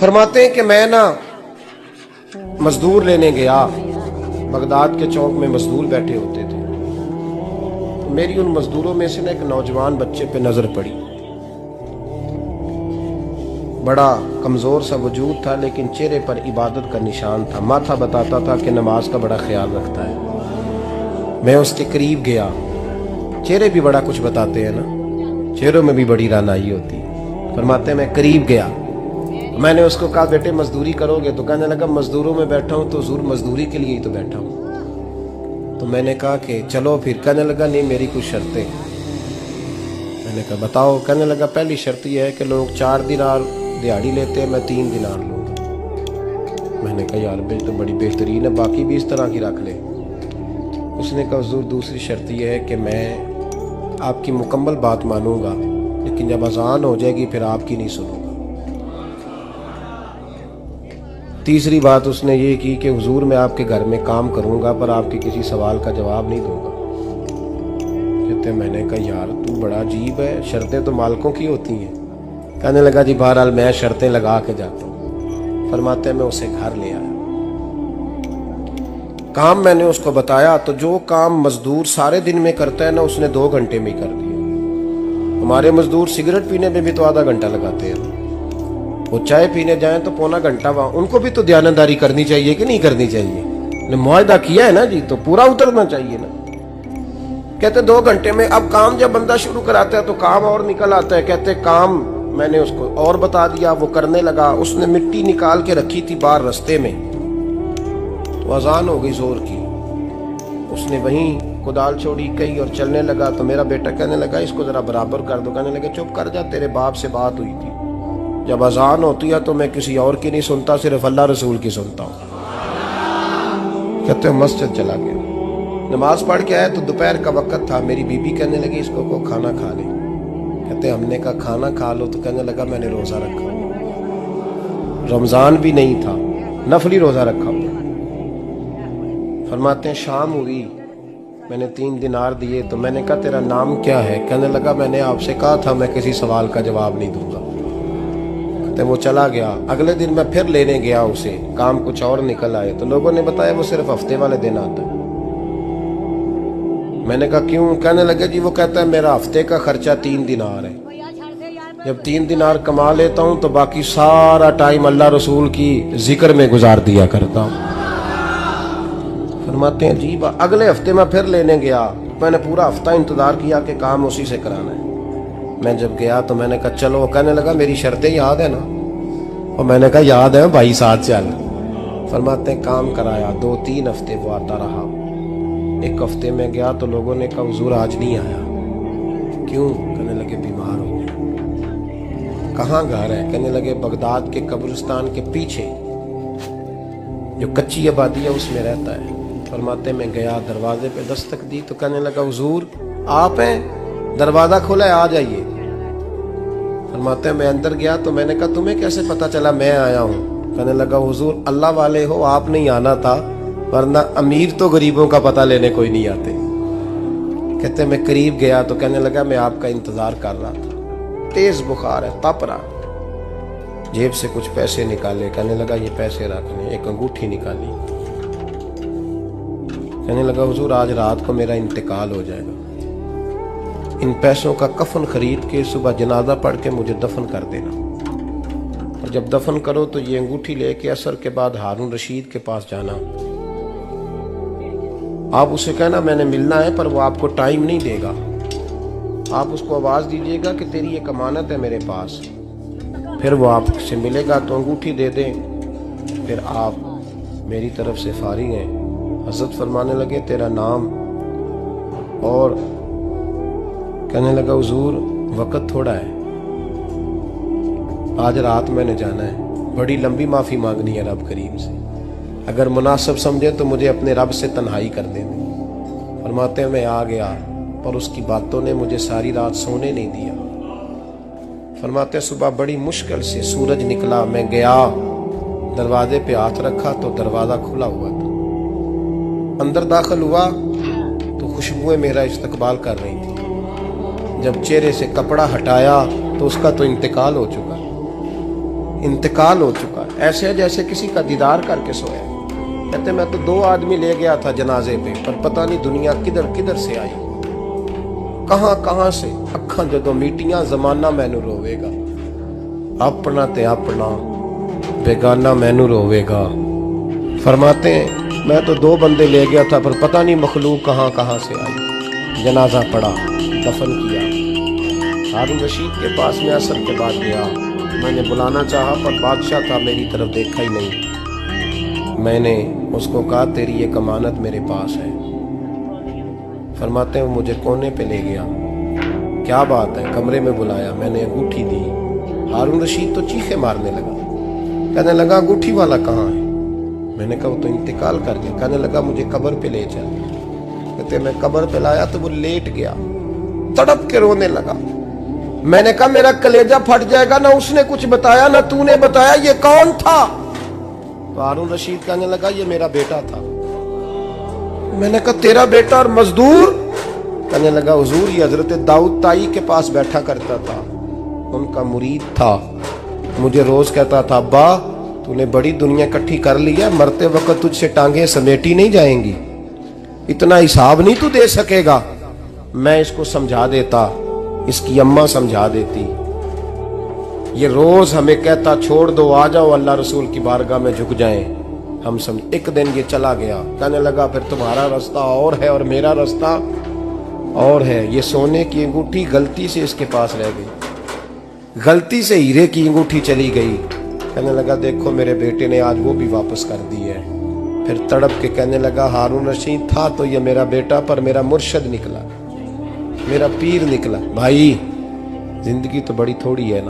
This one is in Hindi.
फरमाते हैं कि मैं ना मजदूर लेने गया, बगदाद के चौक में मजदूर बैठे होते थे। तो मेरी उन मजदूरों में से ना एक नौजवान बच्चे पे नजर पड़ी। बड़ा कमजोर सा वजूद था, लेकिन चेहरे पर इबादत का निशान था। माथा बताता था कि नमाज का बड़ा ख्याल रखता है। मैं उसके करीब गया। चेहरे भी बड़ा कुछ बताते हैं ना, चेहरों में भी बड़ी रानाई होती है। फरमाते हैं मैं करीब गया, मैंने उसको कहा बेटे मजदूरी करोगे? तो कहने लगा मजदूरों में बैठा हूँ तो हुजूर मजदूरी के लिए ही तो बैठा हूँ। तो मैंने कहा कि चलो फिर। कहने लगा नहीं मेरी कुछ शर्तें। मैंने कहा बताओ? कहने लगा पहली शर्त यह है कि लोग 4 दिनार दिहाड़ी लेते हैं, मैं 3 दिनार लूँगा। मैंने कहा यार भाई तो बड़ी बेहतरीन है, बाकी भी इस तरह की रख ले। उसने कहा हुजूर दूसरी शर्त यह है कि मैं आपकी मुकम्मल बात मानूंगा, लेकिन जब अजान हो जाएगी फिर आपकी नहीं सुनूंगा। तीसरी बात उसने ये की कि हुजूर मैं आपके घर में काम करूंगा पर आपके किसी सवाल का जवाब नहीं दूंगा। कहते मैंने कहा यार तू बड़ा अजीब है, शर्तें तो मालिकों की होती हैं। कहने लगा जी बहरहाल मैं शर्तें लगा के जाता हूँ। फरमाते हैं मैं उसे घर ले आया। काम मैंने उसको बताया तो जो काम मजदूर सारे दिन में करता है ना, उसने 2 घंटे में ही कर दिया। हमारे मजदूर सिगरेट पीने में भी तो आधा घंटा लगाते हैं, वो चाय पीने जाएं तो पौना घंटा वहां। उनको भी तो दयानतदारी करनी चाहिए कि नहीं करनी चाहिए? मुआहदा किया है ना जी, तो पूरा उतरना चाहिए ना। कहते 2 घंटे में। अब काम जब बंदा शुरू कराता है तो काम और निकल आता है। कहते काम मैंने उसको और बता दिया, वो करने लगा। उसने मिट्टी निकाल के रखी थी बाहर रास्ते में, तो अजान हो गई जोर की। उसने वहीं कुदाल छोड़ी कही और चलने लगा। तो मेरा बेटा कहने लगा इसको जरा बराबर कर दो। कहने लगे चुप कर जा, तेरे बाप से बात हुई थी, जब अजान होती है तो मैं किसी और की नहीं सुनता, सिर्फ अल्लाह रसूल की सुनता हूँ। कहते हैं मस्जिद चला गया, नमाज पढ़ के आया तो दोपहर का वक्त था। मेरी बीबी कहने लगी इसको को खाना खा ले। कहते हमने कहा खाना खा लो। तो कहने लगा मैंने रोजा रखा, रमजान भी नहीं था, नफली रोजा रखा। फरमाते हैं शाम हुई, मैंने 3 दिनार दिए। तो मैंने कहा तेरा नाम क्या है? कहने लगा मैंने आपसे कहा था मैं किसी सवाल का जवाब नहीं दूंगा। कहते वो चला गया। अगले दिन मैं फिर लेने गया उसे, काम कुछ और निकल आए। तो लोगों ने बताया वो सिर्फ हफ्ते वाले दिन आता है। मैंने कहा क्यों? कहने लगे जी वो कहता है मेरा हफ्ते का खर्चा 3 दिनार है, जब 3 दिनार कमा लेता हूं तो बाकी सारा टाइम अल्लाह रसूल की जिक्र में गुजार दिया करता हूं। फरमाते हैं अजीब। अगले हफ्ते मैं फिर लेने गया, मैंने पूरा हफ्ता इंतजार किया कि काम उसी से कराना है। मैं जब गया तो मैंने कहा चलो। कहने लगा मेरी शर्तें याद है ना? और मैंने कहा याद है भाई साथ चल। फरमाते हैं काम कराया। 2-3 हफ्ते वो आता रहा। एक हफ्ते में गया तो लोगों ने कहा हुजूर आज नहीं आया। क्यों? कहने लगे बीमार हो गया। कहाँ घर है? कहने लगे बगदाद के कब्रिस्तान के पीछे जो कच्ची आबादी है उसमें रहता है। फरमाते मैं गया, दरवाजे पे दस्तक दी तो कहने लगा हुजूर आप हैं? दरवाजा खोला है, आ जाइए। फरमाते हैं मैं अंदर गया तो मैंने कहा तुम्हें कैसे पता चला मैं आया हूँ? कहने लगा हुजूर अल्लाह वाले हो, आप नहीं आना था, वरना अमीर तो गरीबों का पता लेने कोई नहीं आते। कहते मैं करीब गया तो कहने लगा मैं आपका इंतजार कर रहा था, तेज बुखार है, तप रहा। जेब से कुछ पैसे निकाले। कहने लगा ये पैसे रखने। एक अंगूठी निकाली। कहने लगा हुजूर आज रात को मेरा इंतकाल हो जाएगा, इन पैसों का कफन खरीद के सुबह जनाजा पढ़ के मुझे दफन कर देना, और जब दफन करो तो ये अंगूठी लेके असर के बाद हारून रशीद के पास जाना। आप उसे कहना मैंने मिलना है पर वो आपको टाइम नहीं देगा। आप उसको आवाज दीजिएगा कि तेरी एक अमानत है मेरे पास, फिर वो आपसे मिलेगा तो अंगूठी दे दें, फिर आप मेरी तरफ से फारिग हैं। हज़रत फरमाने लगे तेरा नाम? और कहने लगा हुजूर वक्त थोड़ा है, आज रात मैंने जाना है, बड़ी लंबी माफ़ी मांगनी है रब करीम से, अगर मुनासिब समझे तो मुझे अपने रब से तन्हाई कर देने। फरमाते हैं मैं आ गया पर उसकी बातों ने मुझे सारी रात सोने नहीं दिया। फरमाते हैं सुबह बड़ी मुश्किल से सूरज निकला, मैं गया दरवाजे पे हाथ रखा तो दरवाज़ा खुला हुआ था। अंदर दाखिल हुआ तो खुशबुएं मेरा इस्तकबाल कर रही थी। जब चेहरे से कपड़ा हटाया तो उसका तो इंतकाल हो चुका। इंतकाल हो चुका है, ऐसे है जैसे किसी का दीदार करके सोया। कहते मैं तो 2 आदमी ले गया था जनाजे पे, पर पता नहीं दुनिया किधर किधर से आई, कहां से। अखा जदों मीटियां जमाना मैनू रोवेगा, अपना ते अपना बेगाना मैनू रोवेगा। फरमाते हैं मैं तो 2 बंदे ले गया था, पर पता नहीं मखलूक कहां से आई। जनाजा पड़ा, दफन किया। हारून रशीद के पास में असर के बाद गया, मैंने बुलाना चाहा पर बादशाह था, मेरी तरफ देखा ही नहीं। मैंने उसको कहा तेरी एक अमानत मेरे पास है। फरमाते हैं वो मुझे कोने पे ले गया, क्या बात है, कमरे में बुलाया, मैंने अंगूठी दी। हारून रशीद तो चीखे मारने लगा, कहने लगा अंगूठी वाला कहाँ है? मैंने कहा वो तो इंतकाल कर गया। कहने लगा मुझे कब्र पे ले चल। कहते मैं कब्र पे लाया तो वो लेट गया, तड़प के रोने लगा। मैंने कहा मेरा कलेजा फट जाएगा, ना उसने कुछ बताया ना तूने बताया, ये कौन था? तो हारून रशीद कहने लगा ये मेरा बेटा था। मैंने कहा तेरा बेटा और मजदूर? कहने लगा हुजूर ये हजरत दाऊद ताई के पास बैठा करता था, उनका मुरीद था, मुझे रोज कहता था अब्बा तूने बड़ी दुनिया इकट्ठी कर ली है, मरते वक्त तुझसे टांगे समेटी नहीं जाएंगी, इतना हिसाब नहीं तू दे सकेगा। मैं इसको समझा देता, इसकी अम्मा समझा देती। ये रोज हमें कहता छोड़ दो, आ जाओ अल्लाह रसूल की बारगाह में झुक जाएं। हम समझ। एक दिन ये चला गया, कहने लगा फिर तुम्हारा रास्ता और है और मेरा रास्ता और है। ये सोने की अंगूठी गलती से इसके पास रह गई, गलती से हीरे की अंगूठी चली गई। कहने लगा देखो मेरे बेटे ने आज वो भी वापस कर दी है। फिर तड़प के कहने लगा हारून रशीद था तो ये मेरा बेटा, पर मेरा मुर्शद निकला, मेरा पीर निकला। भाई जिंदगी तो बड़ी थोड़ी है ना।